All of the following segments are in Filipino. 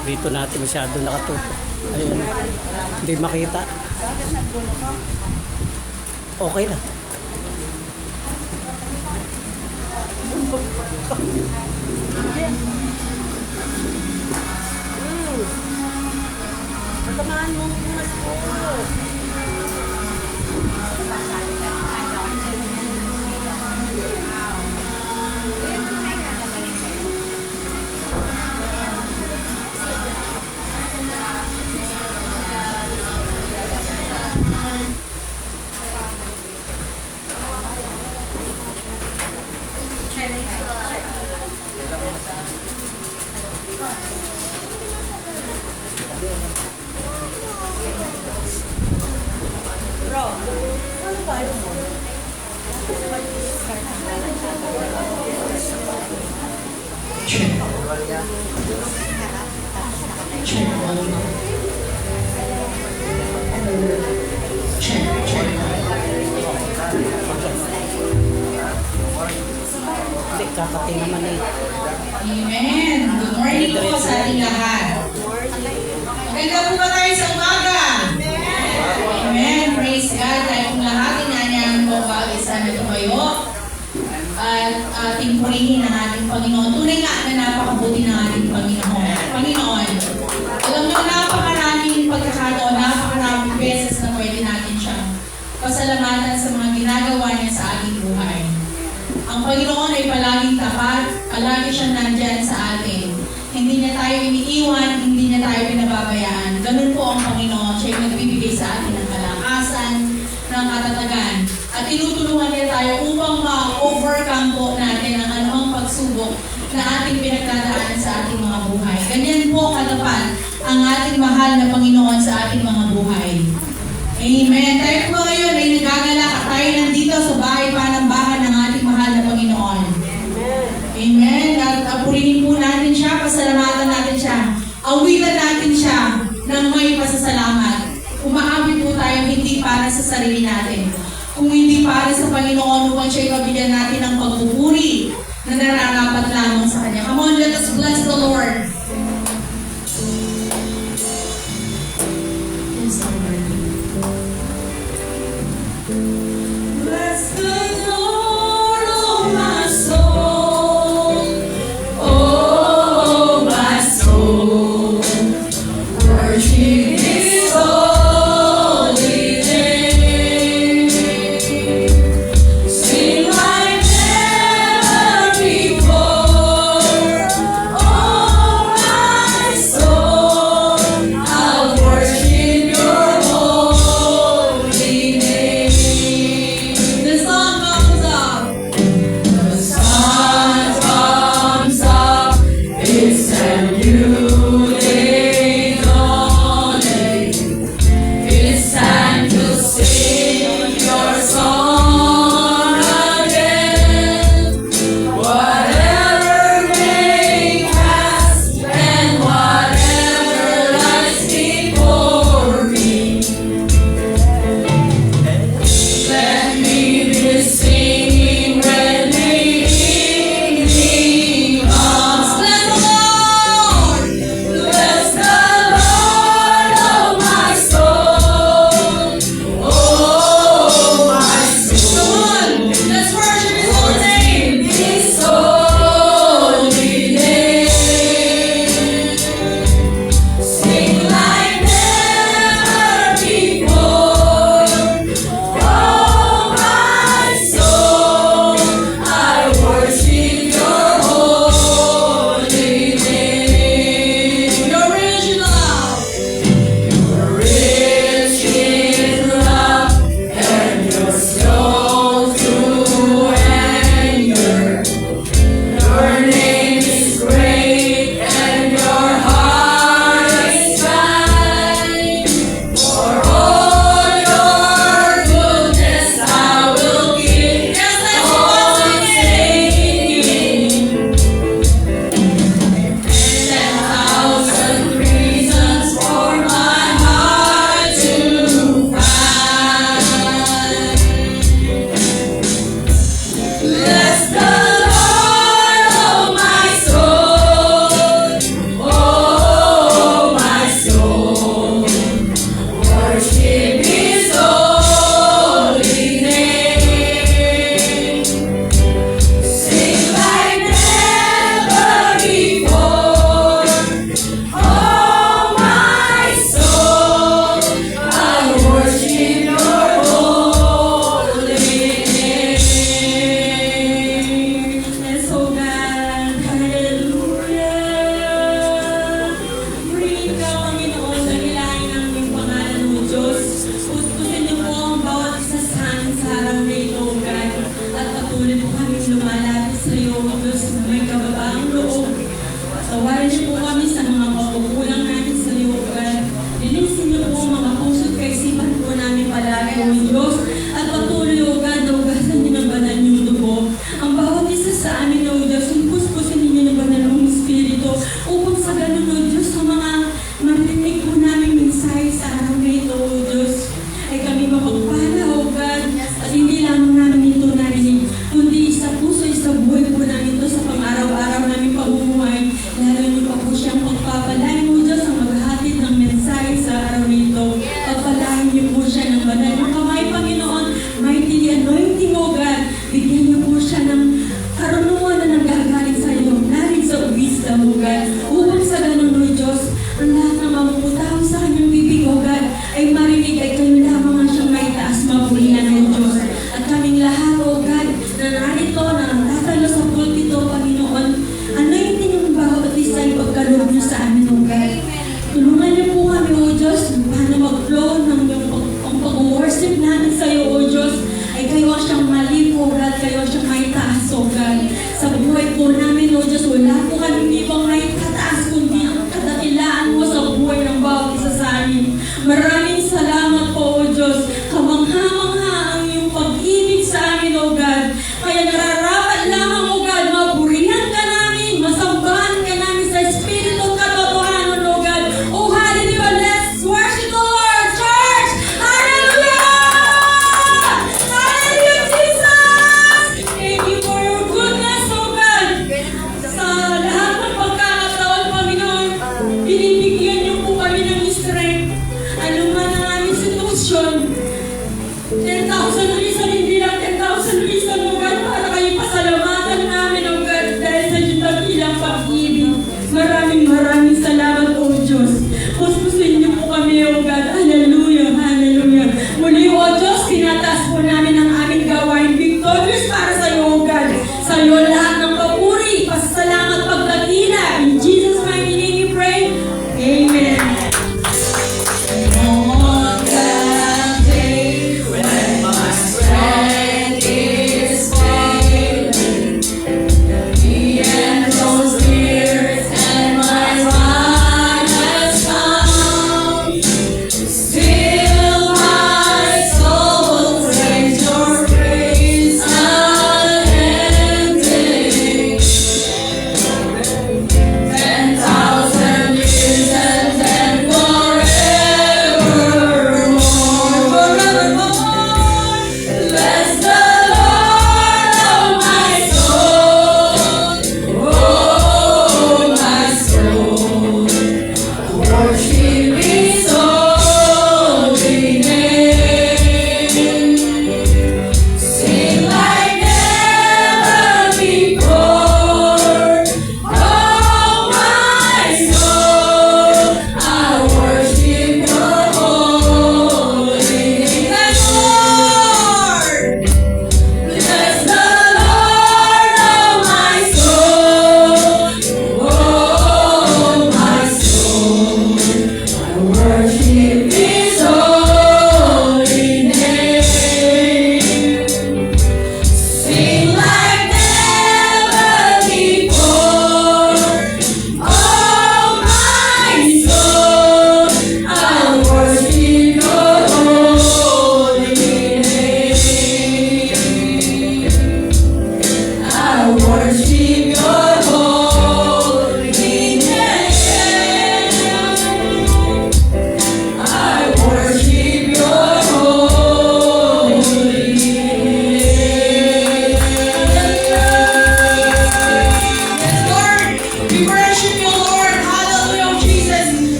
Dito natin masyado nakatutok. Ayun. Hindi makita. Okay na. Pagkamaan mo muna po. Bro, ano ba ito mo? Check. Check. Hindi, kakating naman eh. Amen. Good morning po sa ating lahat. Maganda po ba tayo sa umaga? Amen. Praise God. Tayo pong lahat. Inanyahan po isa na tumayo. At ating purihin ang ating Panginoon. Tunay nga na napakabuti ng ating Panginoon. Alam mo, napakaraming pagkakataon, napakaraming beses na pwede natin siyang pasalamatan sa mga ginagawa niya sa ating buhay. Ang Panginoon ay palaging tapat, palagi siyang nandyan sa atin. Hindi niya tayo iniiwan, hindi niya tayo pinababayaan. Ganun po ang Panginoon. Siya yung nagbibigay sa atin ng kalakasan, ng katatagan. At tinutulungan niya tayo upang ma-overcome po natin ang anumang pagsubok na ating pinagdadaanan sa ating mga buhay. Ganyan po katapat ang ating mahal na Panginoon sa ating mga buhay. Amen. Tayo po ngayon ay nagagalak at tayo nandito sa bahay-panambahan ng ating mahal na Panginoon. Amen. At purihin po natin siya, pasalamatan natin siya, awitan natin siya ng may pasasalamat. Umaawit po tayo hindi para sa sarili natin, kung hindi para sa Panginoon upang siya'y mabigyan natin ng pagpupuri na nararapat lamang sa Kanya. Come on, let us bless the Lord. Bless the Lord, oh my soul, oh my soul, worship His holy name, sing like never before.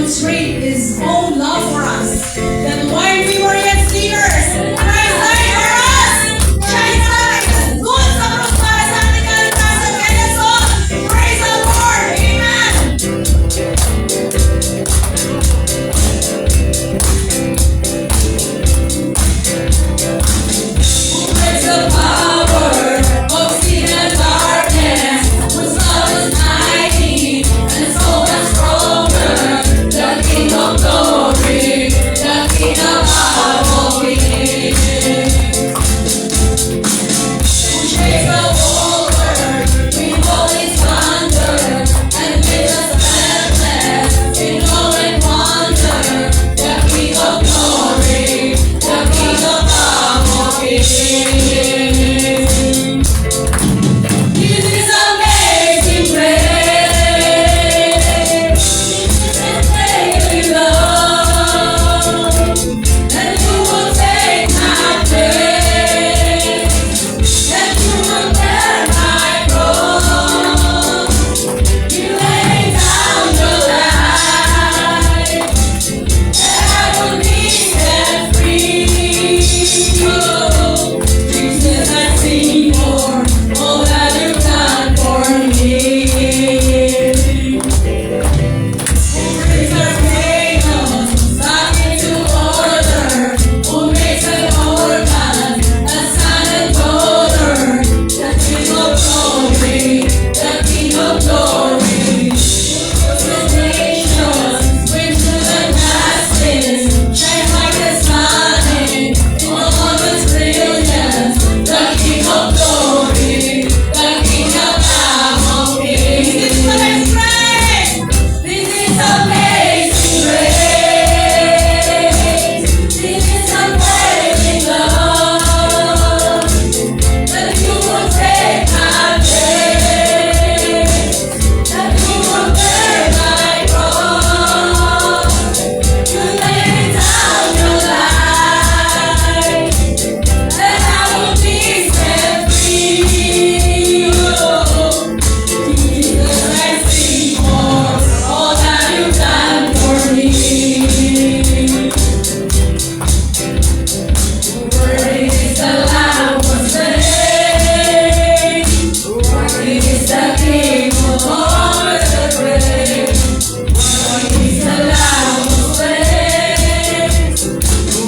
demonstrate His own love for us. That while we were yet sinners, Christ died for us. Shine light! Good sa krus para sa ating kaligtasan. Kaya so, praise the Lord! Amen! Who breaks the power of sin and darkness? Whose love is mighty and so much stronger. The King of glory, the King of all kings. Who shakes the whole world with all His thunder and makes us breathless in awe and wonder. The King of glory, the King of all kings. This is amazing grace, and daily love, that You will take my place, that You will bear my cross. You lay down Your life, and I will be set free. Oh, Jesus, I sing for all that You've done for me. Who brings our chaos back into order? Who makes an orphan a son and daughter? The King of glory, the King of glory. The nations bring to the masses, shine like the sun in all of its brilliance. The King of glory, the King of all kings. This is amazing grace. This is amazing grace. This is amazing love, that You will take my place, that You will bear my cross. You lay down Your life, and I will be set free. Oh, Jesus, I sing for all that You've done for me. Worthy is the Lamb who was slain. Worthy is the King who conquered the grave. Worthy is the Lamb who was slain.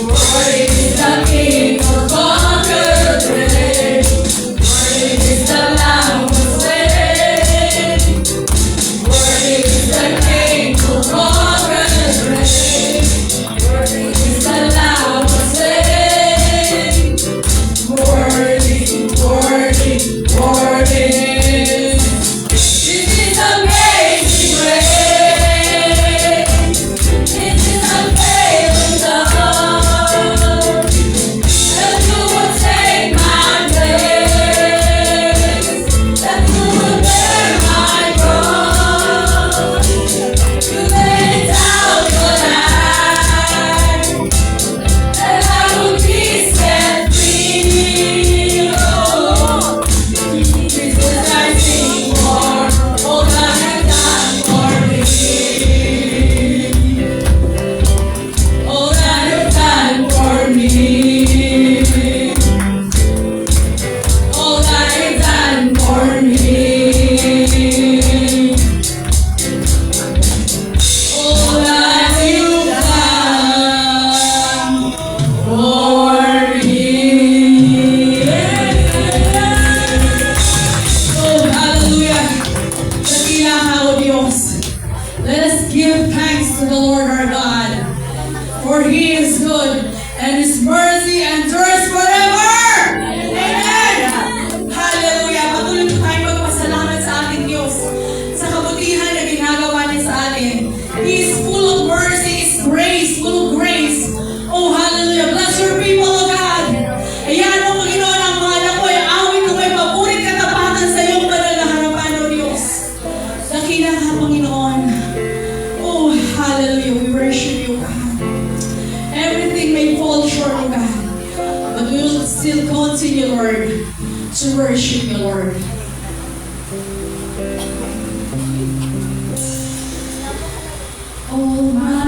Worthy is the King who conquered the grave. Worthy is the Lamb who was slain. Worthy is the King who conquered the grave. Worthy is the Lamb who was slain. Worthy, worthy, worthy. This is amazing grace. This is unfailing love, that You will take my place, that You will bear my cross. You lay down Your life, and I will be set free. Oh, Jesus, I sing for all that You've done for me. All that You've done for me. All that You've done for me. All that You've done for me. Oh, hallelujah. Dakilang ka, O Diyos. Let us give thanks to the Lord our God, for He is good, and His mercy endures forever. Amen. Hallelujah. Patuloy po tayong magpasalamat sa ating Diyos sa kabutihan na ginagawa niya sa atin. He is full of mercy, His grace, full of grace. Oh, hallelujah. Bless Your people, O God. Ayan, O Panginoon, ang mga anak ko ay awit ko ay papurit katapatan sa iyong banal na harapan, O Diyos. Dakilang ka, Panginoon. Oh, hallelujah. We worship You, God. Everything may fall short, O God, but we will still continue, Lord, to worship You, Lord. Oh, my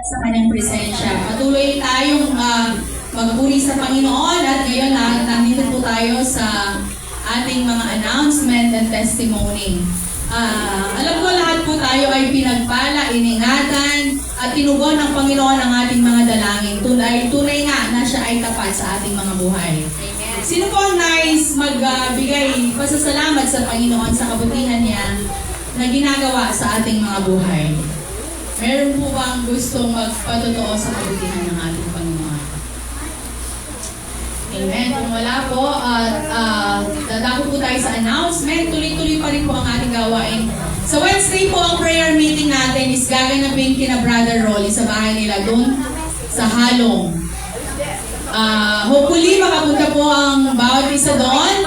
Sa kanyang presensya. Patuloy tayong magpuri sa Panginoon at ngayon nandito po tayo sa ating mga announcement and testimony. Alam ko lahat po tayo ay pinagpala, iningatan at tinugon ng Panginoon ang ating mga dalangin. Tunay nga na siya ay tapat sa ating mga buhay. Sino po ang nais magbigay pasasalamat sa Panginoon sa kabutihan niya na ginagawa sa ating mga buhay? Meron po bang gustong magpatotoo sa kabutihan ng ating Panginoon? Amen. Kung wala po, dadako po tayo sa announcement. Tuloy-tuloy pa rin po ang ating gawain. Sa Wednesday po, ang prayer meeting natin is gaganapin kina Brother Rolly sa bahay nila doon sa Halong. Hopefully, makapunta po ang bawat isa doon.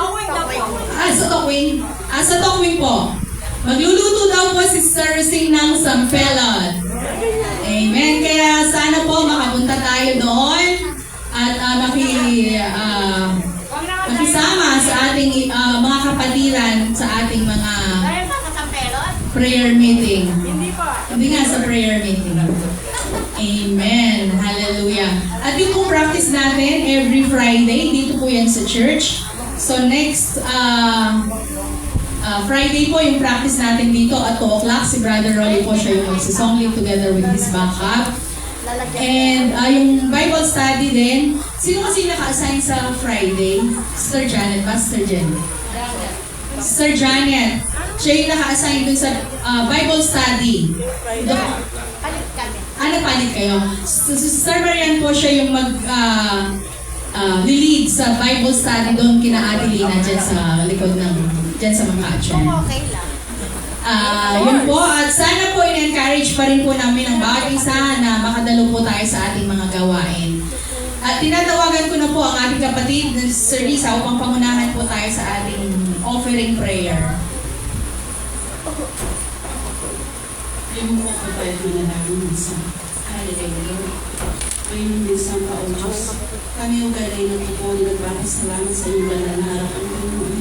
Sa Tokwing. Sa Tokwing po. Magluluto daw po si Sister Sing ng sampelon. Amen. Kaya sana po makapunta tayo doon at makisama sa ating mga kapatiran sa ating mga prayer meeting. Hindi nga sa prayer meeting. Amen. Hallelujah. At yung pong practice natin every Friday, dito po yan sa church. So next Friday po yung practice natin dito at 2 o'clock. Si Brother Rolly po siya yung magsisong lead together with his backup. And yung Bible study din. Sino kasi naka-assign sa Friday? Sister Janet ba? Sister Janet? Sister Janet. Siya yung naka-assign dun sa Bible study. Palit kayo? Sister Marian po siya yung lead sa Bible study doon kina Adelina dyan sa likod ng dyan sa mga action. Okay lang. Yun po, at sana po in-encourage pa rin po namin ang bawat isa na makadalo po tayo sa ating mga gawain. At tinatawagan ko na po ang ating kapatid, Sir Lisa, upang pangunahan po tayo sa ating offering prayer. Limuha ko tayo manalangin minsan. Hallelujah. Ngayon minsan pa, O Diyos, kami yung galay na tupo, nagpapasalamat sa iyong banal na harapan, Panginoon.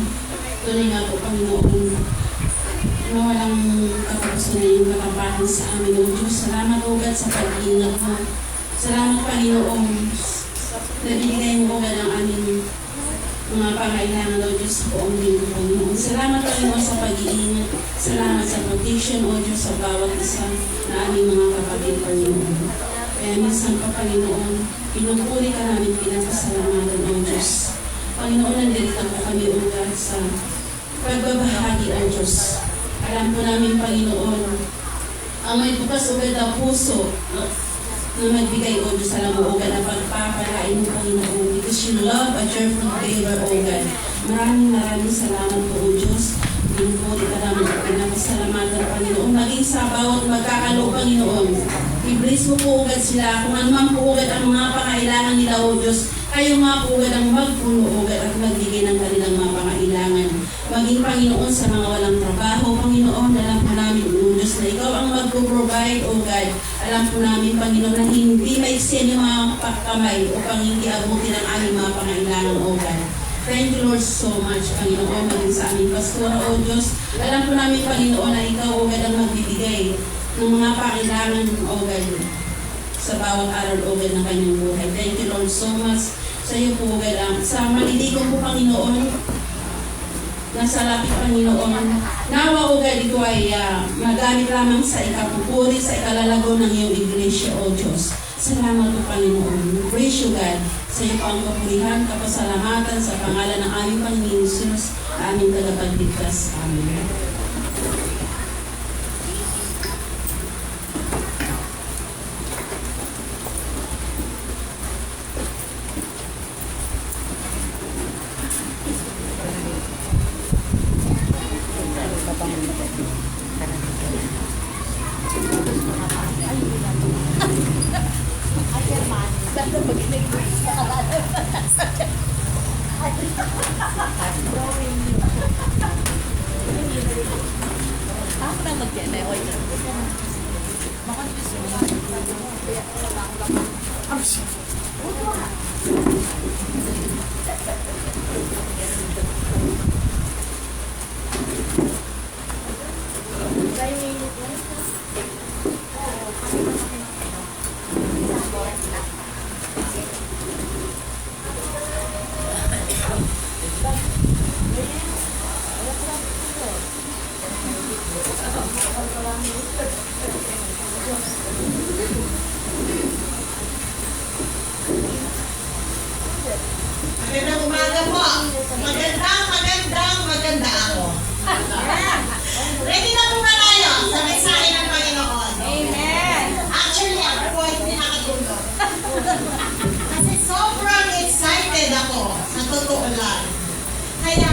Tunay nga po, Panginoon, na walang katapusan na yung katapahan sa amin, O Diyos. Salamat, O God, sa pag-iingat mo. Salamat, Panginoon, na binigay mo, O God, ang aming mga pangailangan, O Diyos, sa buong linggo, Panginoon. Salamat, Panginoon, sa pag-iingat. Salamat sa protection, O Diyos, sa bawat isa na aming mga kapatid, Panginoon. Kaya minsan pa, Panginoon, pinupuri ka namin, pinapasalamatan, O Diyos. Panginoon, nandito po kami, O God, sa pagbabahagi, O Diyos. Alam po namin, Panginoon, ang may bukas ugad na puso na magbigay, O Diyos, sa lamuugan na pagpapalain mo, Panginoon, because you love a cheerful giver, O God. Maraming salamat po, O Diyos. Pinupuri ka namin at pinapasalamatan, Panginoon. Maging sa bawat magkakalo, Panginoon. I-bless mo po ugad sila. Kung ano man po ugad ang mga pangailangan nila, O Diyos, kayo nga po ugad ang magpuno ugad at magbigay ng kanilang mga pangailangan. Maging, Panginoon, sa mga walang trabaho, Panginoon, alam po namin, O Diyos, na ikaw ang mag-provide, O God. Alam po namin, Panginoon, na hindi maiksin yung mga kamay upang hindi abutin ang aming mga pangailangan, O God. Thank you, Lord, so much, Panginoon, maging sa aming pastora, O Diyos. Alam po namin, Panginoon, na ikaw, O God, ang magbibigay ng mga pangailangan, O God, sa bawat araw, O God, ng kanyang buhay. Thank you, Lord, so much. Sa iyo po, O God, sa maliligaw po, Panginoon, nasa lapit, Panginoon, nawa, O God, ito ay magamit lamang sa ikapupuri, sa ikalalago ng iyong iglesia, O Diyos. Salamat po, Panginoon. Praise you, God. Sa iyo po ang kapurihan, kapasalamatan sa pangalan ng aming Panginoon Jesus, aming tagapagligtas. Amen. Magandang umaga po. Maganda ako. Ready na po ba tayo sa mensahe ng Panginoon? Amen. Actually, ako po ay pinakatulog. Kasi sobrang excited ako, sa totoo lang. Kaya,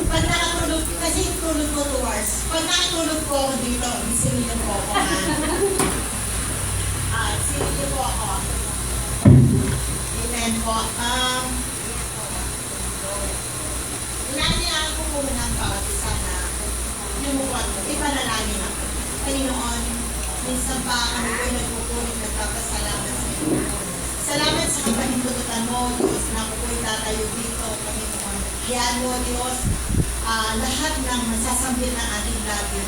pag nakatulog, kasi tulog ko 2 hours. Pag nakatulog po ako dito, isilin po ako. Isilin po ako. Amen po. Inanihan ko po ng bawat isa na lumukat ko. Ipanalangin ako. Panginoon, minsan pa kami ko'y nagpupulit, nagpapasalamat sa iyo. Salamat sa kapahintutan mo, Diyos, na ako ko'y tatayo dito, Panginoon. Hiyaan mo, Diyos, lahat ng masasambit ng ating labi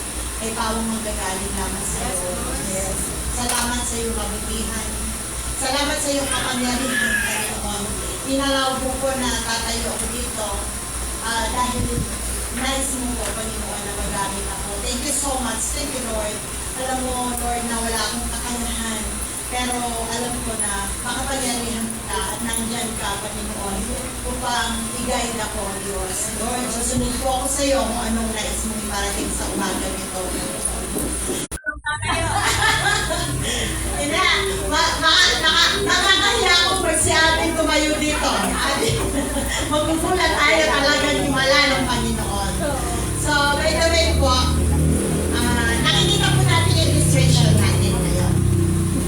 ay pawang manggagaling lamang sa iyo. Yes. Salamat sa iyong kabutihan. Salamat sa iyong kapangyarihan, Panginoon. Inalaw mo ko na tatayo ako dito dahil nais mo ko, Panginoon, na magamit ako. Thank you so much. Thank you, Lord. Alam mo, Lord, na wala akong kakayahan. Pero alam ko na makapangyarihan ka at nandyan ka, Panginoon, upang i-guide ako, Diyos. Lord, susunod po ako sa iyo kung anong nais mong iparating sa umaga nito. Nakakahiya ako pag si ating tumayo dito. Magpupulan tayo talagang himala ng Panginoon. So, by the way po, nakikita po natin yung illustration natin ngayon.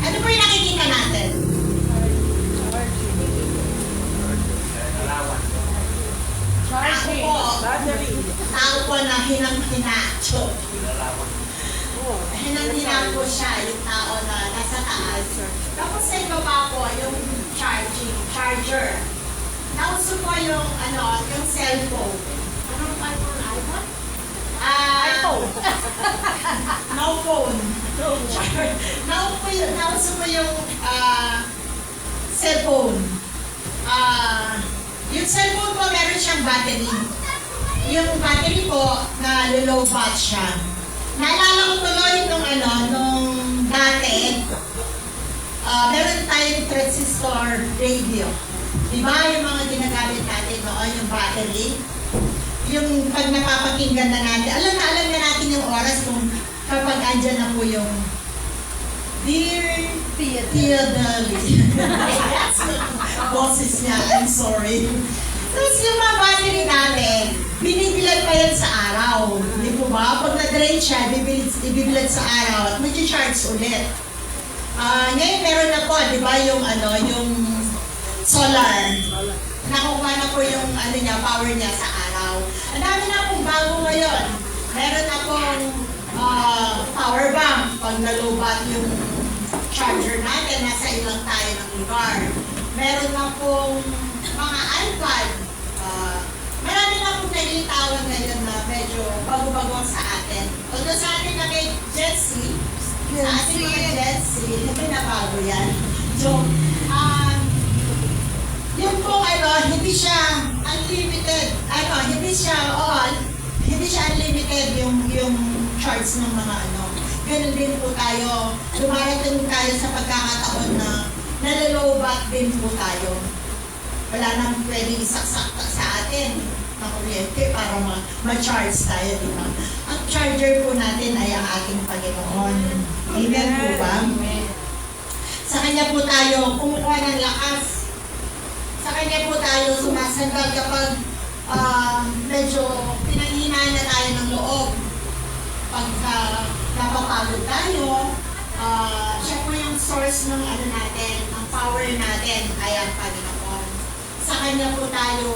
Ano po yung nakikita natin? Tao po na hinang-hina. Hinang-hina po siya, yung tao na nasa taas. Tapos sa ibaba po, yung charger. Nauso po yung, yung cellphone. Anong iPhone? iPhone? No phone. Nauso po yung cellphone. Yung cellphone po, meron siyang battery. Yung battery po, na low bat siya. Naalala ko tuloy nung dati, meron tayong transistor radio. Diba yung mga ginagamit natin noon, yung battery? Yung pag napapakinggan na natin, alam na natin yung oras kung andyan na po yung Dear Tia Dali. Boses niya, I'm sorry. Tapos yung mga battery natin, binibilad pa yan sa araw. Hindi po ba? Pag na-drain siya, ibibilad sa araw at mag-charge ulit. Ngayon meron na po, di ba, yung yung solar. Nakuha na po yung power niya sa araw. Ang dami na pong bago ngayon. Meron na pong power bank. Pag nalubat yung charger natin, nasa ilang tayo ng lugar. Meron na pong mga iPad. Marami na pong nalitawan ngayon na medyo bago-bago sa atin. Although sa atin na kay Jessie, sa ating mga Jessie, hindi na bago yan. So, yung pong hindi siya unlimited, hindi siya unlimited yung charge ng mga Ganun din po tayo, dumarating tayo sa pagkakataon na nalalobat din po tayo. Wala nang pwedeng isaksak sa atin na kuryente para ma-charge tayo, di ba? Ang charger po natin ay ang ating Panginoon. Amen po ba? Sa Kanya po tayo kumukuha ng lakas. Sa Kanya po tayo sumasandal kapag medyo pinanghinaan na tayo ng loob. Pagka napapagod tayo, siya po yung source ng natin, ng power natin ay ang Panginoon. Sa Kanya po tayo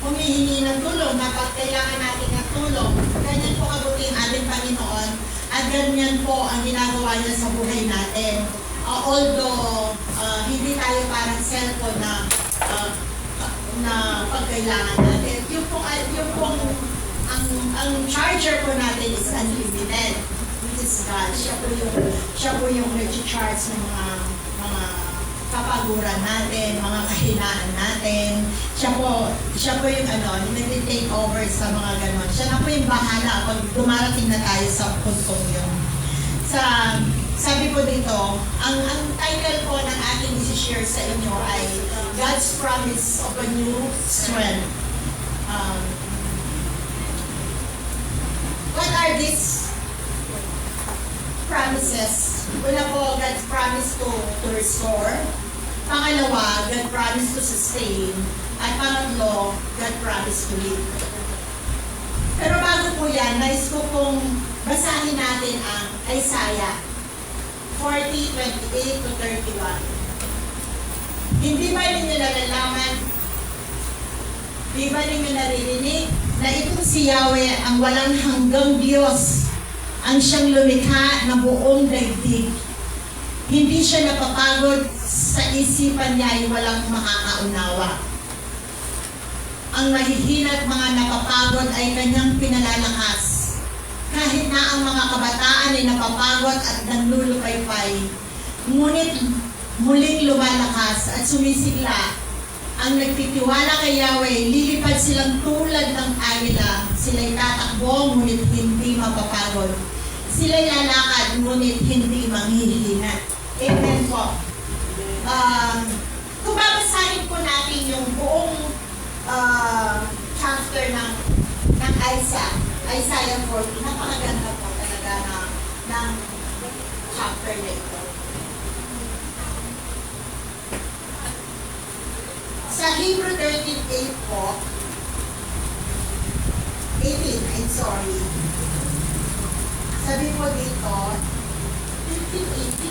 humihingi ng tulong, kapag kailangan natin ng tulong. Ganyan po kabuti ang ating Panginoon at ganyan po ang ginagawa niya sa buhay natin. Although, hindi tayo parang cellphone na pagkailangan natin. Yung ang charger po natin is unlimited. Which is God. Siya po yung nag-charge ng mga kapaguran natin, mga kahinaan natin. Siya po yung nag-take over sa mga ganon. Siya na po yung bahala pag dumarating na tayo sa puntong yun. Sabi po dito, ang title po ng ating isi-share sa inyo ay God's Promise of a New Strength. What are these promises? Una po, God's promise to restore. Pangalawa, God promise to sustain. At pangatlo, God promise to lead. Pero bago po yan, nais ko pong basahin natin ang Isaiah 40:28 to 31. Hindi ba ninyo nalalaman? Di ba ninyo naririnig na itong si Yahweh ang walang hanggang Diyos, ang siyang lumikha ng buong daigdig. Hindi siya napapagod, sa isipan niya ay walang makakaunawa. Ang mahihina at mga napapagod ay kanyang pinalalakas. Kahit na ang mga kabataan ay napapagod at nanlulupaypay, ngunit muling lumalakas at sumisigla. Ang nagtitiwala kay Yahweh, lilipad silang tulad ng águila. Sila'y tatakbo, ngunit hindi mapapagod. Sila'y lalakad, ngunit hindi manghihina. Amen po. Kung babasahin po natin yung buong chapter ng Isaiah 40, napakaganda po talaga ng chapter na ito. Sa Hebrew 13:8 po, 18, I'm sorry. Sabi po dito, 13:8.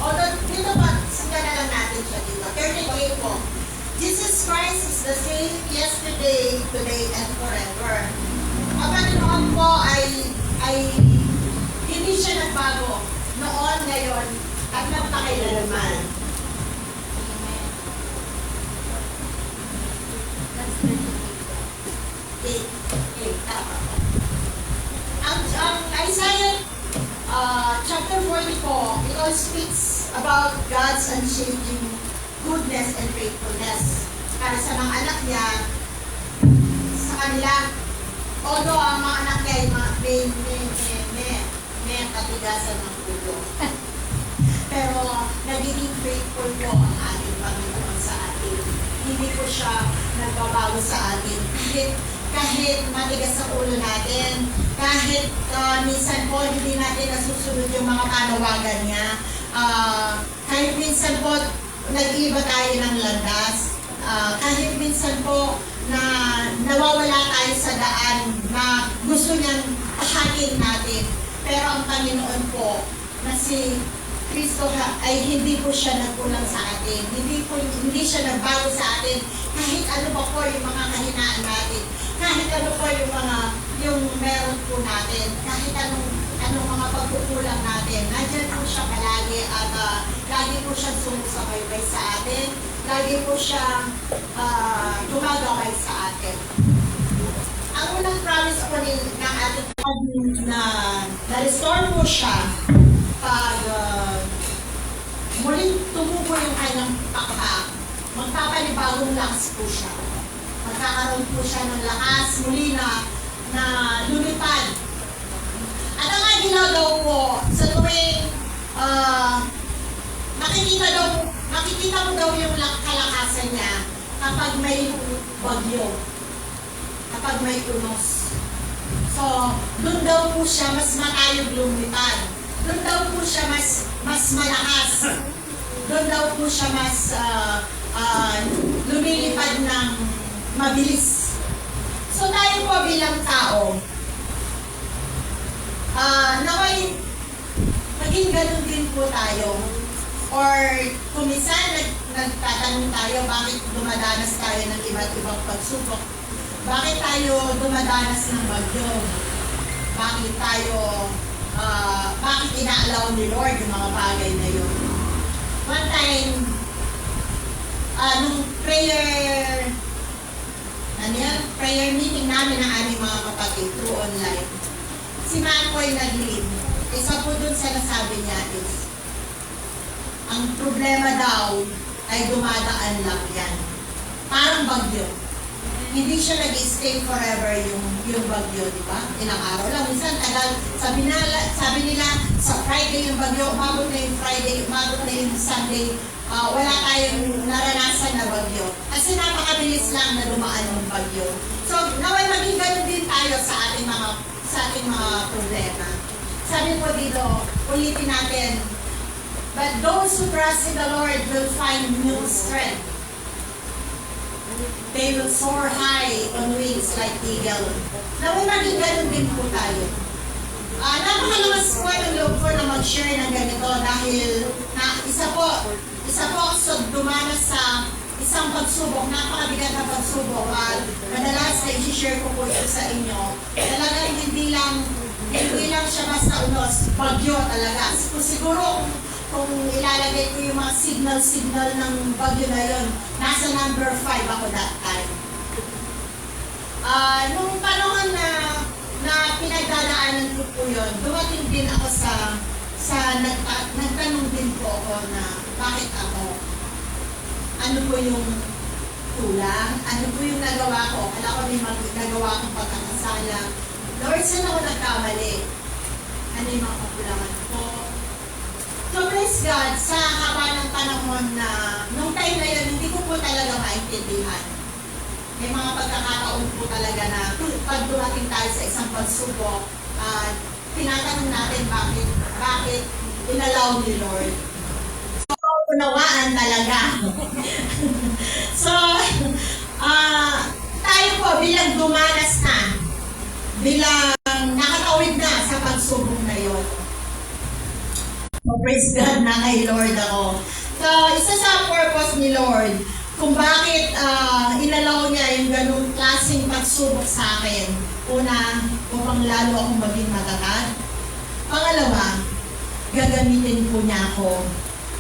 Although, dito pa, sika na lang natin siya dito. 38 po. Jesus Christ is the same yesterday, today, and forever. Ang Panginoon po ay hindi siya nagbago noon, ngayon, at magpakailanman. Tama. Ang Isaiah chapter 40 po, it all speaks about God's unchanging goodness and faithfulness. Para sa mga anak niya, sa kanila, although ang mga anak niya ay may katigasan ng puso. faithful po ang ating Panginoon sa atin. Hindi po siya nagbabago sa atin. Kahit matigas ang ulo natin, kahit minsan po hindi natin nasusunod yung mga panawagan niya, kahit minsan po nag-iba tayo ng landas, kahit minsan po na nawawala tayo sa daan na gusto niyang tahakin natin. Pero ang Panginoon po na si Kristo ay hindi po siya nagkulang sa atin. Hindi siya nagbago sa atin kahit ano pa po yung mga kahinaan natin. Kahit ano po yung meron po natin. Kahit anong mga pagkukulang natin. Nandiyan po siya palagi at lagi po siya sumusubaybay sa atin. Lagi po siya gumagabay sa atin. Ang unang promise po ng ating na na-restore po siya pag muling tumubo yung kanyang pakpak. Magpapanibagong lakas po siya. Magkakaroon po siya ng lakas muli na lumipad. At ang ginagawa po sa tuwing makikita mo daw yung kalakasan niya kapag may bagyo, kapag may unos. So, doon daw po siya mas matayog lumipad. Doon daw po siya mas malakas. Doon daw po siya mas lumilipad ng mabilis. So, tayo po bilang tao, naway maging ganun din po tayo. Or kung minsan nagtatanong tayo bakit dumadanas tayo ng iba't ibang pagsubok. Bakit tayo dumadanas ng bagyo? Bakit inaalaw ni Lord yung mga bagay na yun? One time, nung prayer meeting namin ng aming mga kapatid through online, si Mankoy nag-lead. Isa po dun sa nasabi niya is, ang problema daw ay dumadaan lang yan. Parang bagyo. Hindi siya nag-stay forever yung bagyo, di ba? Ilang araw lang. Minsan, tagal. Sabi nila, sa Friday yung bagyo, umabot na yung Friday, umabot na yung Sunday, wala tayong naranasan na bagyo. Kasi napakabilis lang na dumaan yung bagyo. So, naway maging ganun din tayo sa ating mga problema. Sabi po dito, ulitin natin, but those who trust in the Lord will find new strength. They will soar high on wings like eagle. Naway maging ganun din po tayo. Napakalamas po yung loob ko na mag-share ng ganito dahil isa po so dumanas sa isang pagsubok, napakabigat na pagsubok at madalas na i-share ko po ito sa inyo. Talagang hindi lang siya basta unos, bagyo talaga. Siguro kung ilalagay ko yung mga signal ng bagyo na yun, nasa number 5 ako that time. Nung panahon na pinagdadaanan ko po yun, dumating din ako nagtanong din po ako na bakit ako? Ano po yung kulang? Ano po yung nagawa ko? Kala ko may nagawa akong pagkakasala. Lord, saan ako nagkamali? Ano yung mga kakulangan ko? So praise God, sa haba ng panahon na, nung time na yun, hindi ko po talaga maintindihan. May mga pagkakataon po talaga na pag dumating tayo sa isang pagsubok, tinatanong natin bakit inalaw ni Lord. So, unawaan talaga. So, tayo po bilang dumanas na, bilang nakatawid na sa pagsubok na yun. So, praise God na kay Lord ako. So, isa sa purpose ni Lord, kung bakit inalaw niya yung ganung klaseng pagsubok sa akin. Una, upang lalo akong maging matatag. Pangalawa, gagamitin po niya ako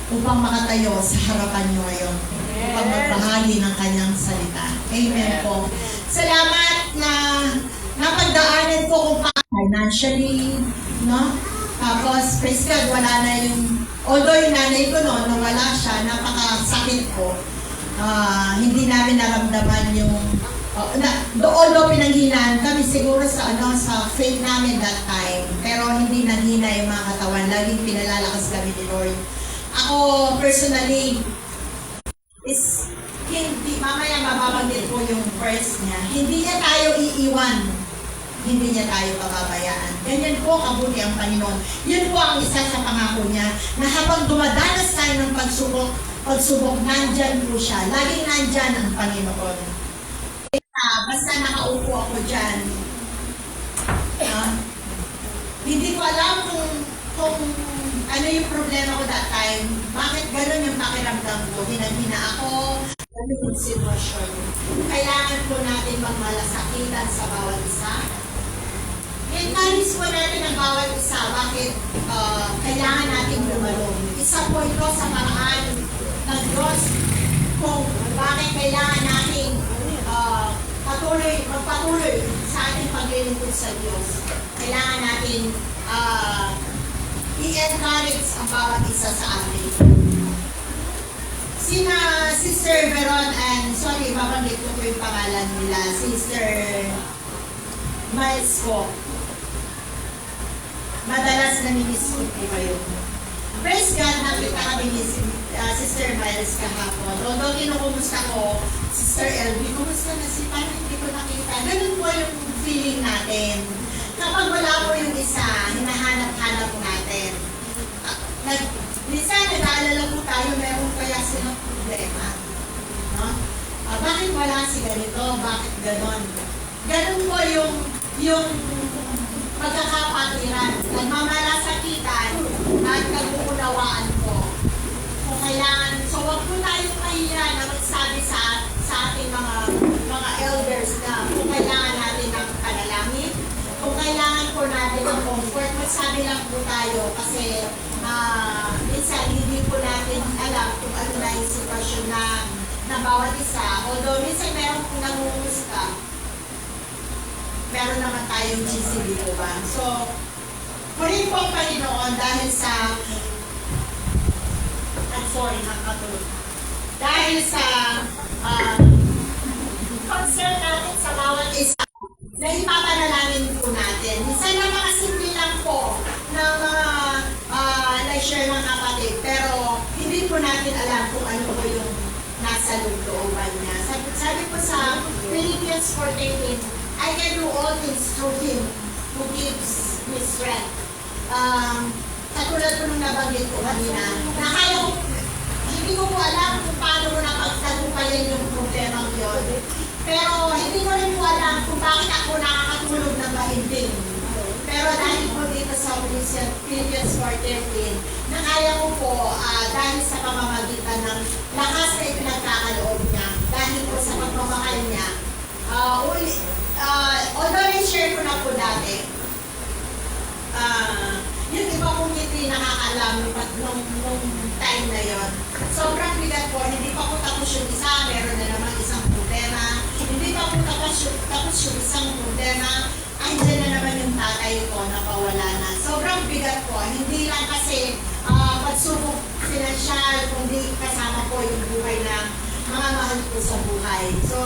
upang makatayo sa harapan niyo ngayon. Upang magbahagi ng kanyang salita. Amen po. Salamat na napagdaanan ko kung paano financially, no? Tapos, praise God, wala na although yung nanay ko noon, nawala siya, napakasakit ko. Hindi namin naramdaman although pinanghinaan kami siguro sa faith namin that time, pero hindi nanghina yung mga katawan, laging pinalalakas kami ni Lord. ako personally, is hindi, mamaya mababanggit ko yung verse niya, hindi niya tayo iiwan, hindi niya tayo pababayaan. Ganyan po kabuti ang Panginoon. Yun po ang isa sa pangako niya, na habang dumadanas tayo ng pagsubok, nandyan po siya. Laging nandyan ang Panginoon. Basta nakaupo ako dyan, hindi ko alam kung ano yung problema ko that time. Bakit gano'n yung pakiramdam ko? Hinang-hina ako, ano yung sitwasyon. Kailangan po natin magmalasakitan sa bawat isa. Encourage po natin ang bawat isa. Bakit kailangan natin lumalong? Isa po ito sa paraan ng Diyos kung bakit kailangan natin magpatuloy sa ating paglilingkod sa Diyos. Kailangan natin i-encourage ang bawat isa sa atin. Sina Sister Veron and, sorry, mabanggit ko yung pangalan nila, Sister Miles ko. Madalas namimiss ko po kayo. Praise God, nakita kami ni Sister Miles kahapon. Although kinukumusta ko, Sister LB, kumusta na si Paano hindi ko nakita? Ganun po yung feeling natin. Kapag wala po yung isa, hinahanap-hanap natin. Minsan, nag-aalala po tayo, meron kaya silang problema. No? Bakit wala si ganito? Bakit ganon? Ganon po yung pagkakapatiran, nagmamalasakitan at nag-uunawaan po. Kung kailangan, so wag po tayong mahiya na magsabi sa ating mga elders na kung kailangan natin ng panalangin, kung kailangan po natin ng comfort, magsabi lang po tayo kasi minsan hindi po natin alam kung ano na yung sitwasyon na bawat isa. Although minsan meron pong nangungusga, meron naman tayong GCB po ba? So, purihin po ang Panginoon dahil sa dahil sa concern natin sa bawat isa na ipapanalangin po natin. Minsan napakasimple lang po ng mga na-share ng kapatid, pero hindi po natin alam kung ano po yung nasa looban niya. Sabi po sa Philippians 4:18, I can do all things through Him who gives me strength. Katulad po nung nabanggit ko kanina, na kaya ko, hindi ko po alam kung paano mo napagtagumpayan yung problema yun. Pero hindi ko rin po alam kung bakit ako nakakatulog ng mahimbing. Pero dahil po dito sa Philippians 4:13, na kaya ko po dahil sa pamamagitan ng lakas na ipinagkakaloob niya, dahil po sa pagmamahal niya, although i-share ko na po dati, yung iba kong hindi nakakaalam nung time na yon. Sobrang bigat po, hindi pa po tapos yung isa, meron na naman isang problema. Hindi pa po tapos yung isang problema, andyan na naman yung tatay ko na pawala na. Sobrang bigat po, hindi lang kasi pagsubok financial, kundi kasama po yung buhay ng mga mahal ko sa buhay. So,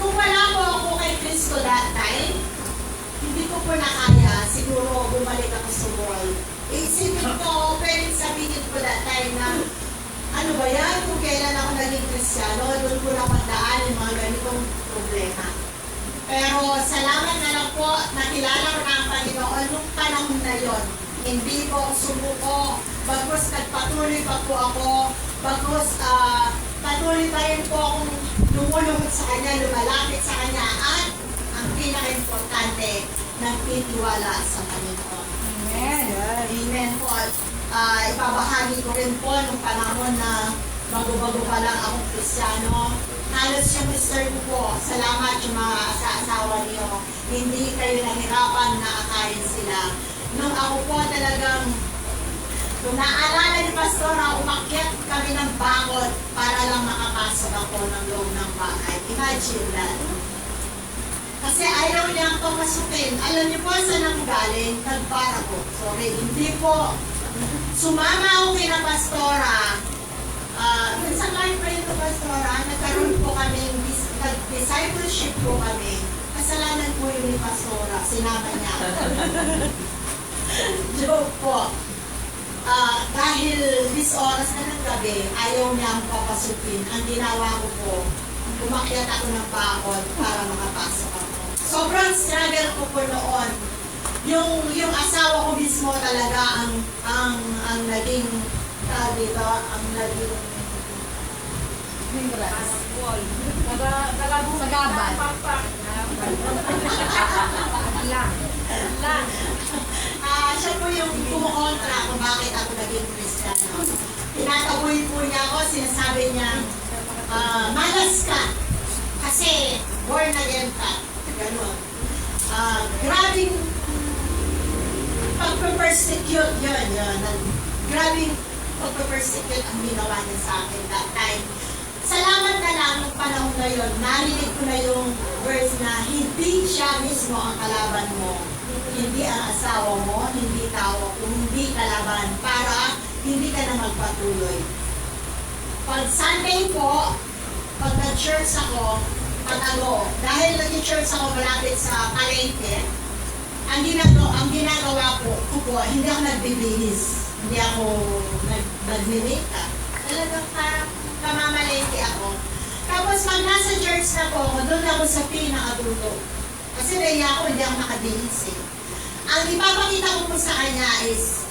kung wala po ako kay Cristo that time, hindi ko po nakaya, siguro bumalik ako sa world. Isipin ko, pwedeng sabihin ko that time na, ano ba yan, kung kailan ako naging Kristiyano, doon ko napagdaan yung mga ganitong problema. Pero salamat na lang po, nakilala ko na ang Panginoon nung panahon na yon. Hindi po ako sumuko, bagkus nagpatuloy pa po ako, bagkus patuloy pa rin po akong lumulungkot sa Kanya, lumalapit sa Kanya, at ang pinaka-importante, nagtitiwala sa Panginoon. Amen. Amen po. Ipabahagi ko rin po nung panahon na bago-bago pa lang akong Kristiyano. Halos yung mister ko po, salamat yung mga asawa niyo. Hindi kayo nahirapan na akayin sila. Nung ako po talagang, kung naalala ni Pastora, umakyat kami ng bakod para lang makapasok ako ng loob ng bahay. Imagine that. Kasi ayaw niya akong masukin. Alam niyo po saan ako galing? Nagpara ko. Sorry, hindi po. Sumama ako kay na Pastora. Sa life pa rin Pastora, nagkaroon po kami, nag-discipleship po kami. Kasalanan po yun ni Pastora. Sinama niya. Joke po. dahil this oras na ng gabi, ayaw niya akong papasukin. Ang ginawa ko po, umakyat ako ng bakod para makapasok ako. Sobrang struggle ko po noon. Yung asawa ko mismo talaga ang naging dito, ang naging Sagaban. siya po yung kumukontra kung bakit ako naging Kristiyano. Tinataboy po niya ako, sinasabi niya, malas ka kasi born again ka. Ganon. Grabing pagpe-persecute yun. Grabing pagpe-persecute ang ginawa niya sa akin that time. Salamat na lang ng panahon na yun, narinig ko na yung verse na hindi siya mismo ang kalaban mo. Hindi ang asawa mo, hindi tao, hindi kalaban para hindi ka na magpatuloy. Pag Sunday po, pag nag-church ako, dahil nag-church ako malapit sa palengke, ang ginagawa ko hindi ako nagbibihis, hindi ako nag-make-up. Talagang parang kamamalengke ako. Tapos pag nasa church na po ako, doon ako sa pinakadulo. Kasi naiya ako, hindi ako nakabihis eh. Ang ipapakita ko po sa kanya is,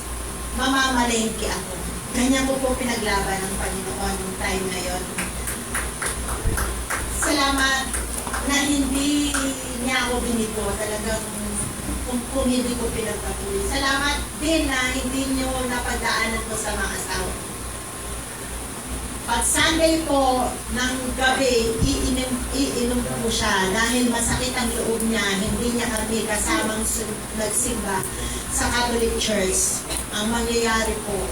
mamamalengke ako. Ganyan ko po pinaglaban ng Panginoon yung time na yon. Salamat na hindi niya ako binito. Talagang kung hindi ko pinagpatuloy. Salamat din na hindi niyo napadaanan ko sa mga asawa. Pag Sunday po ng gabi, iinom po siya dahil masakit ang loob niya. Hindi niya kami kasamang nagsimba sa Catholic Church. Ang mangyayari po,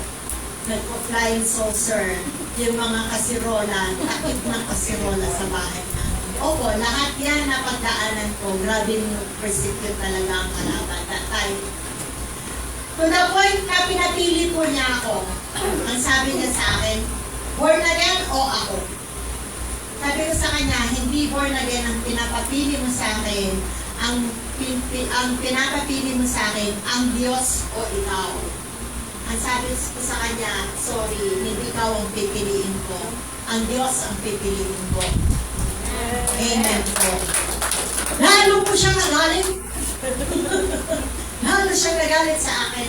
nagpo-flying saucer, yung mga kasirola, takip ng kasirola sa bahay na. Opo, lahat yan napagdaanan ko. Grabe yung persecute talaga ang kalaban that time. To the point na pinapili po niya ako. Ang sabi niya sa akin, born again o ako? Sabi ko sa kanya, hindi born again ang pinapapili mo sa akin. Ang pinapapili mo sa akin, ang Diyos o ikaw. Ang sabi ko sa kanya, sorry, hindi ikaw ang pipiliin ko. Ang Diyos ang pipiliin ko. Amen po. Lalo po siyang nagalit. Lalo siyang nagalit sa akin.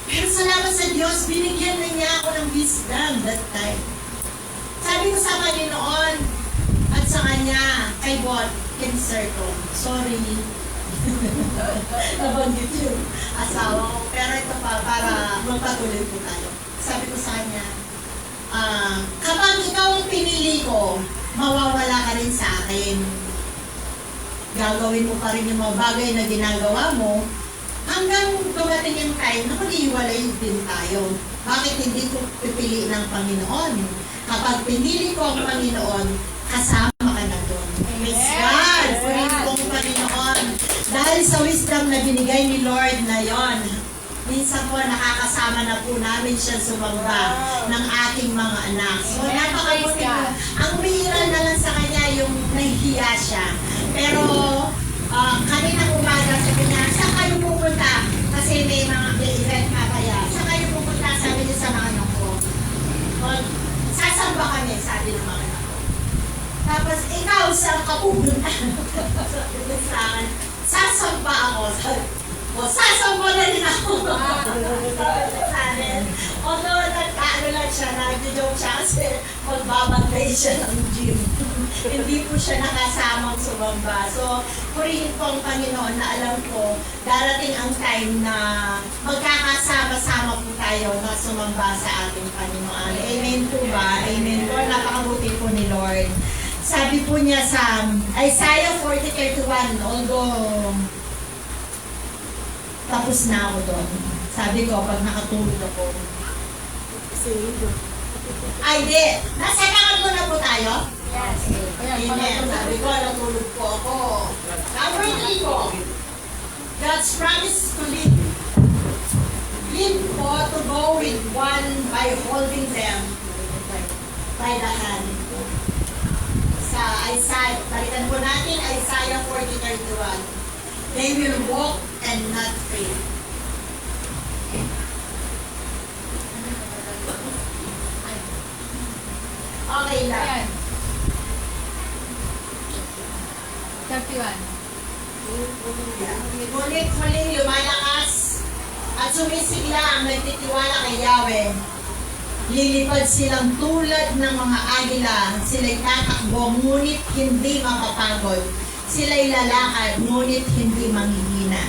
Pero salamat sa Diyos, binigyan na niya ako ng wisdom that time. Sabi ko sa Panginoon at sa kanya, kay God, cancer ko. Sorry. Nabanggit yung asawa ko. Pero ito pa, para magpatuloy po tayo. Sabi ko sa kanya, kapag ikaw ang pinili ko, mawawala ka rin sa akin. Gagawin mo pa rin yung mga bagay na ginagawa mo hanggang dumating yung time na mag-iwalay din tayo. Bakit hindi ko pipili ng Panginoon? Kapag pinili ko ang Panginoon, kasama ka na doon. Praise God! Purihin ko ang Panginoon. Dahil sa wisdom na binigay ni Lord na yon, minsan po nakakasama na po namin siya sumamba ng aking mga anak. So napakabuti po. Ang bihira na lang sa kanya yung nahihiya siya. Pero kanina umaga sabi niya, saan kayo pupunta? Kasi may mga event kaya. Saan kayo pupunta? Sabi niya sa mga anak ko. Sasamba kami, sabi ng mga anak ko. Tapos ikaw, saan ka pupunta? Sabi niya sa akin, sasamba ako. O, sasamba na rin ako. Although, nagkaano lang siya, nag-joke siya kasi magbabantay siya ng gym. Hindi po siya nakasamang sumamba. So, purihin po ang Panginoon na alam ko, darating ang time na magkakasama-sama po tayo na sumamba sa ating Panginoon. Amen po ba? Amen po. Napakabuti po ni Lord. Sabi po niya sa Isaiah 40:31, although tapos na ako doon. Sabi ko, pag nakatulog ako. Ay, di. Nasa pangatlo na po tayo? Yes. Amen. Sabi ko, natulog po ako. Number 3 po. God's promise to lead. Lead po to go with one by holding them by the hand. Sa Isaiah, balikan po natin Isaiah 40:31. They will walk and not faint. Sheila. Ayan. 31. Ngunit muling lumalakas at sumisigla ang nagtitiwala kay Yahweh. Lilipad silang tulad ng mga agila. Sila'y tatakbo, ngunit hindi mapapagod. Sila'y lalakad, ngunit hindi manghihina.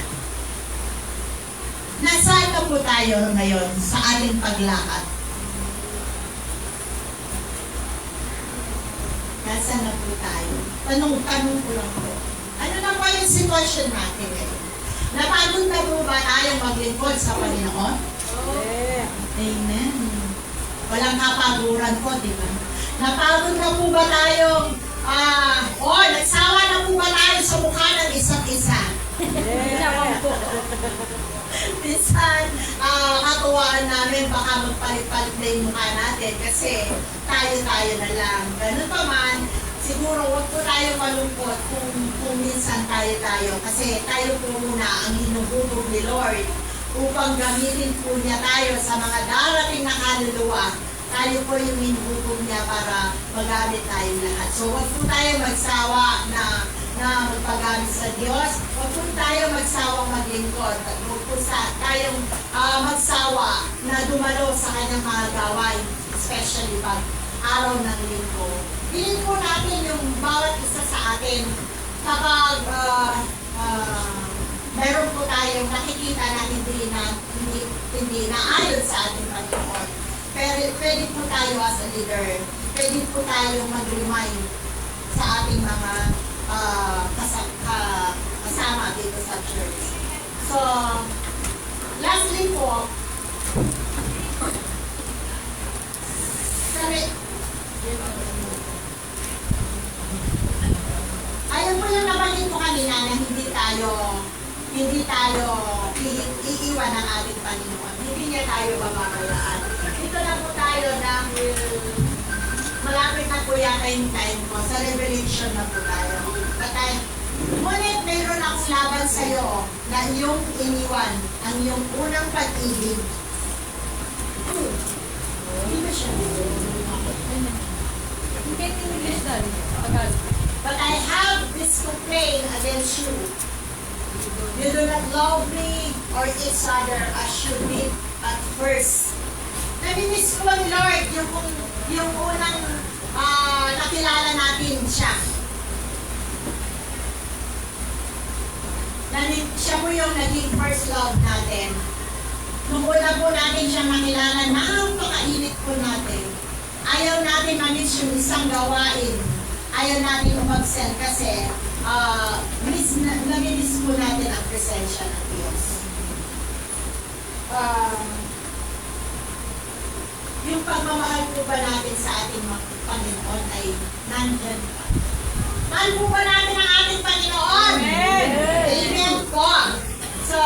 Nasaan na po tayo ngayon sa ating paglakad? Nasaan na po tayo? Tanong ko lang po. Ano na po yung sitwasyon natin ngayon? Napagod na po ba tayong maglingkod sa Panginoon? Amen. Walang kapaguran po, di ba? Napagod na po ba tayong, nagsawa na po ba tayo sa mukha ng isa't isa? Minsan, katuwaan namin baka magpalit-palit na yung mukha natin kasi tayo-tayo na lang. Ganun pa man, siguro huwag po tayo malungkot kung minsan tayo-tayo kasi tayo po muna ang hinuhubog ni Lord upang gamitin po niya tayo sa mga darating na kaluluwa. Tayo po yung hinuhubog niya para magamit tayo lahat. So huwag po tayo magsawa na magpagamit sa Diyos. Huwag po tayo magsawang maglingkod. Huwag po tayong magsawa na dumalo sa kanyang mga gawain, especially pag araw ng linggo. Piling po natin yung bawat isa sa atin kapag meron po tayong nakikita na hindi na ayon sa ating Panginoon. Pero pwede po tayo as a leader, pwede po tayong mag-remind sa ating mga kasama dito sa church. So, lastly po, ayun po yung nabanggit ko kanina na hindi tayo iiwan ng ating Panginoon. Hindi niya tayo bababayaan. Dito na po tayo dahil malapit na po yata yung time ko. Sa Revelation na po tayo. Ngunit mayroon akong laban sa'yo na iyong iniwan ang iyong unang pag-ibig. Hindi ba siya? But I have this complaint against you. You do not love me or each other as you did at first. Namimiss ko ni Lord yung unang nakilala natin siya. Siya po yung naging first love natin. Nung una po natin siyang nakilala, napakainit po natin. Ayaw natin manis yung isang gawain. Ayaw natin umabsent kasi naminis po natin ang presensya ng Diyos. Yung pagmamahal po ba natin sa ating Panginoon ay nandyan pa? Mahal po ba natin ang ating Panginoon? Amen! Amen po! So,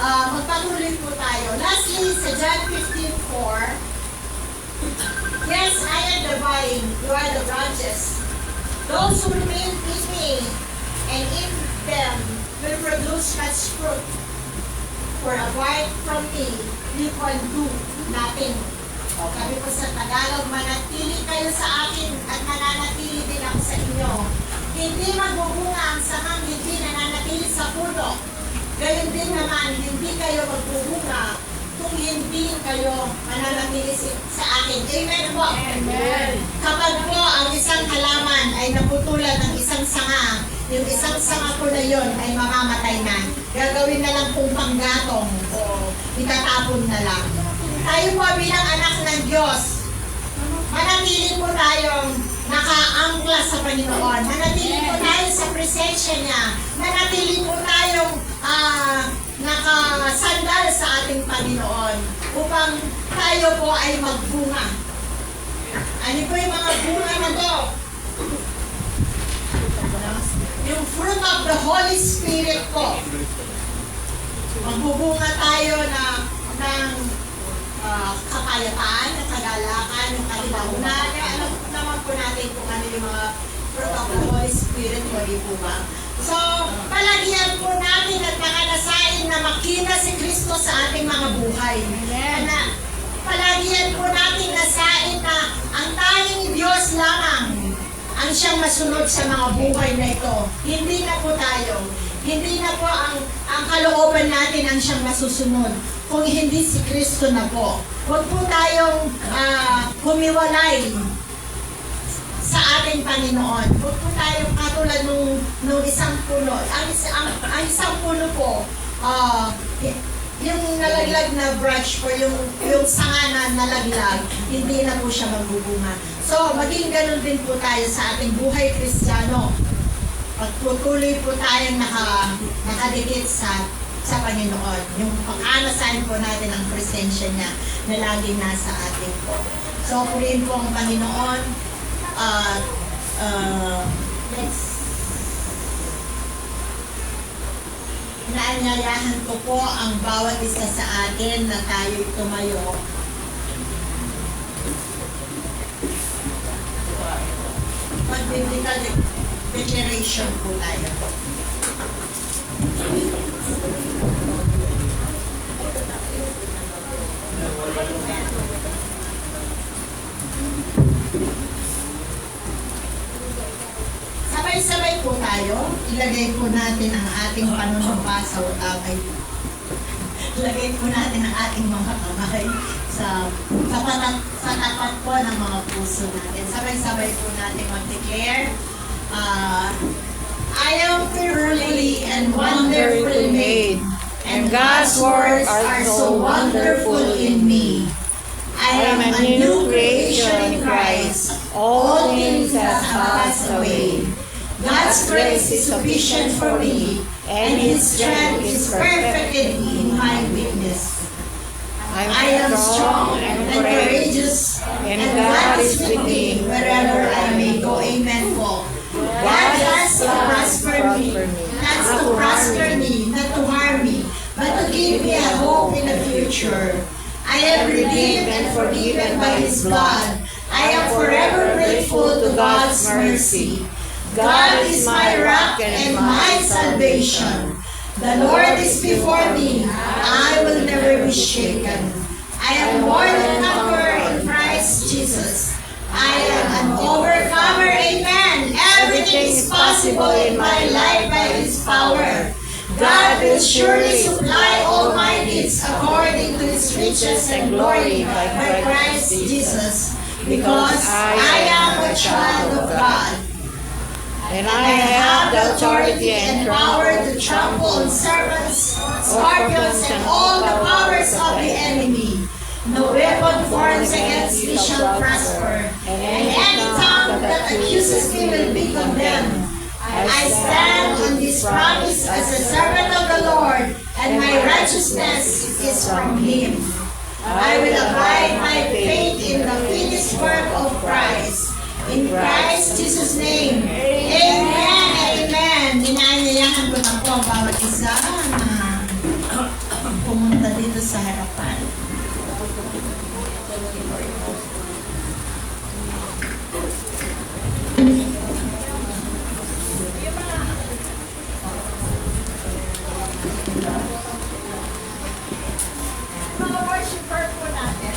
magpatuloy po tayo. Lastly, sa John 15:4, yes, I am the vine, you are the branches. Those who remain in me and in them will produce much fruit. For apart from me, you can do nothing. O, sabi ko sa Tagalog, manatili kayo sa akin at mananatili din ako sa inyo. Hindi magbubunga ang samang hindi nananatili sa puno. Gayon din naman, hindi kayo magbubunga kung hindi kayo mananatili sa akin. Amen po. Amen. Kapag po ang isang halaman ay naputulan ng isang sanga, yung isang sanga po na yun ay mamamatay na. Gagawin na lang pong panggatong o itatapon na lang. Tayo po bilang anak ng Diyos, manatili po tayong nakaangkla sa Panginoon. Manatili po tayo sa presensya niya. Manatili po tayong nakasandal sa ating Panginoon upang tayo po ay magbunga. Ano po yung mga bunga na to? Yung fruit of the Holy Spirit po. Magbubunga tayo ng kapayapaan, ng kagalakan, ng kalibahunan. Alam naman po natin kung ano yung mga fruit of the Holy Spirit po, di po ba? So, palagyan po natin at nakanasain na makita si Kristo sa ating mga buhay. Palagyan po natin nasain na ang tanging Diyos lamang ang siyang masunod sa mga buhay na ito. Hindi na po tayo. Hindi na po ang kalooban natin ang siyang masusunod. Kung hindi si Kristo na po. Huwag po tayong humiwalay sa ating Panginoon. Huwag po tayong katulad nung isang puno. Ang isang puno po, yung nalaglag na branch po, yung sanga na nalaglag, hindi na po siya magbubunga. So, maging ganun din po tayo sa ating buhay Kristiyano. Pagtutuloy po tayong nakadikit sa Panginoon. Yung pag-anasahin po natin ang presensya niya na laging nasa atin po. So, purihin po ang Panginoon. Next. Inaanyayahan ko po ang bawat isa sa atin na tayo'y tumayo. Mag-biblical declaration po tayo. Sabay-sabay po tayo. Ilagay po natin ang ating panunumpa sa utangay. Ilagay po natin ang ating mga kamay sa tapat po ng mga puso natin. Sabay-sabay po natin mag-declare. I am fearfully and wonderfully made, and God's words are so wonderful in me. I am a new creation in Christ. All things have passed away. God's grace is sufficient for me, and His strength is perfected in my weakness. I am strong and courageous, and God is with me wherever I may go. Amen po. God has to prosper me, not to harm me, but to give me a hope in the future. I am redeemed and forgiven by His blood. I am forever grateful to God's mercy. God is my rock and my salvation. The Lord is before me. I will never be shaken. I am more than conqueror in Christ Jesus. I am an overcomer. Amen. Everything is possible in my life by His power. God will surely supply all my needs according to His riches and glory by Christ Jesus. Because I am a child of God. And I have the authority and power to trample on serpents, scorpions, and all the powers of the enemy. No weapon formed against me shall prosper, and any tongue that accuses me will be condemned. I stand on this promise as a servant of the Lord, and my righteousness is from Him. I will abide my faith in the finished work of Christ. In Christ Jesus' name. Amen. Amen. Inaanyayahan ko na po ang bawat isa na pumunta dito sa harapan. Mga worshiper po natin.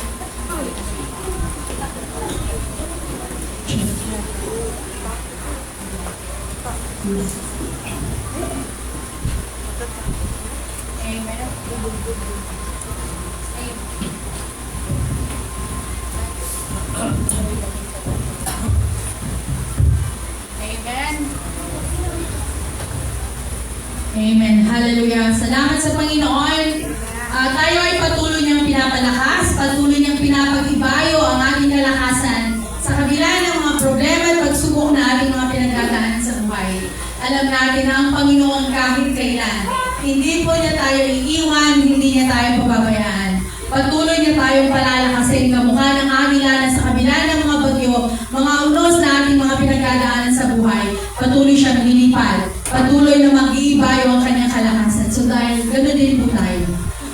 Amen. Hallelujah. Salamat sa Panginoon. Tayo ay patuloy niyang pinapalakas, patuloy niyang pinapag-ibayo ang ating kalakasan sa kabila ng mga problema at pagsubok na ating mga pinagdadaanan sa buhay. Alam natin na ang Panginoon kahit kailan, hindi po niya tayo iiwan, hindi niya tayo pababayaan. Patuloy niya tayong palalakasin kamukha ng agila na sa kabila ng mga bagyo, mga unos na ating mga pinagdadaanan sa buhay. Patuloy siyang nilipad. Patuloy na mag-iibayo ang kanyang kalakasan. So dahil ganoon din po tayo.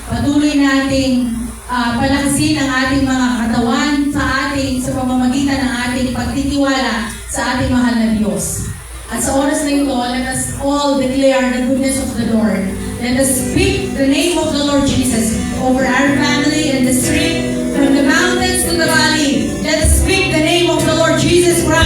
Patuloy nating palakasin ang ating mga katawan sa pamamagitan ng ating pagtitiwala sa ating mahal na Diyos. At sa oras na ito, let us all declare the goodness of the Lord. Let us speak the name of the Lord Jesus over our family and the street, from the mountains to the valley. Let us speak the name of the Lord Jesus Christ.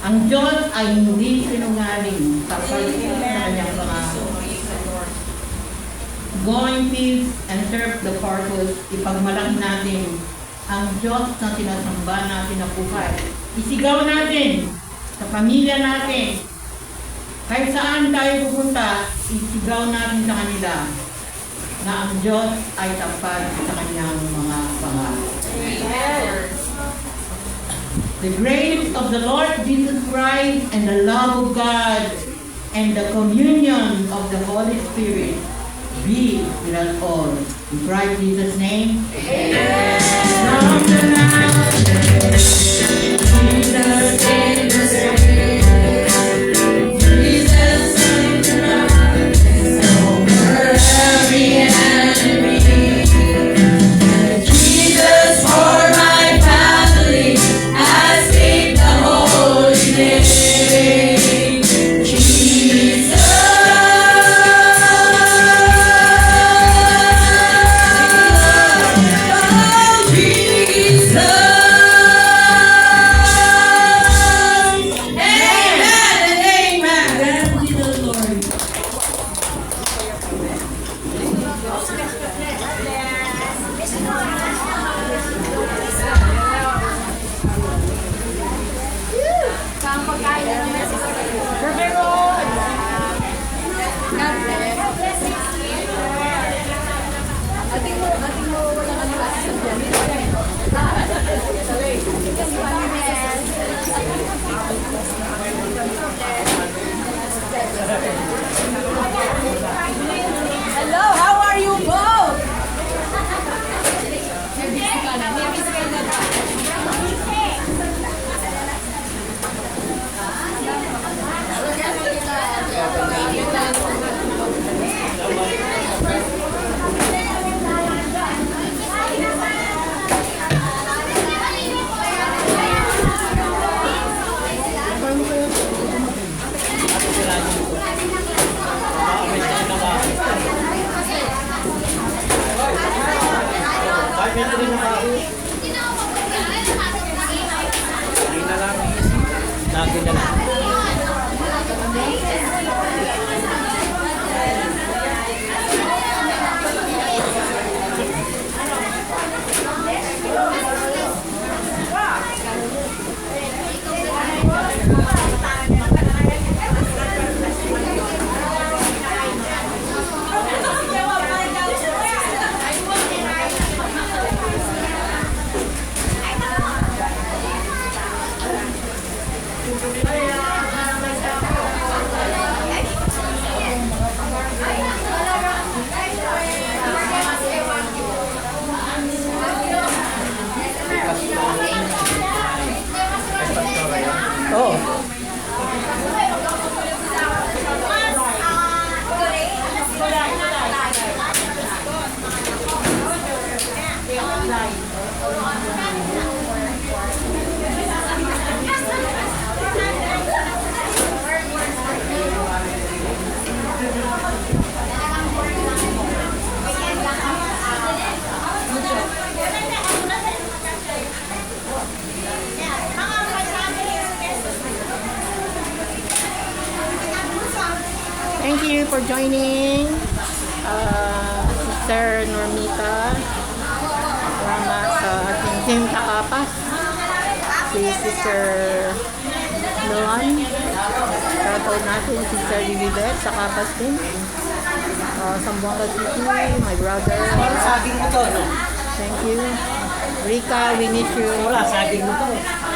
Ang Diyos ay hindi sinungaling sa kanyang mga go in peace and serve the purpose. Ipagmalaki natin ang Diyos na sinasamba natin na buhay. Isigaw natin sa pamilya natin. Kahit saan tayo pupunta, isigaw natin sa kanila na ang Diyos ay tapat sa kanyang mga pangarap. The grace of the Lord Jesus Christ and the love of God and the communion of the Holy Spirit be with us all. In Christ Jesus' name. Amen. Hello, how are you both? Lagi na lang. Oh. Thank you for joining Sister Normita Salamat sa ating team Kaapas, si Sister Luan, shoutout natin Sister Lilibet sa Kaapas team, Zamboanga City, my brother. Saging mo to, no? Thank you. Rika, we miss you. Wala, saging mo to.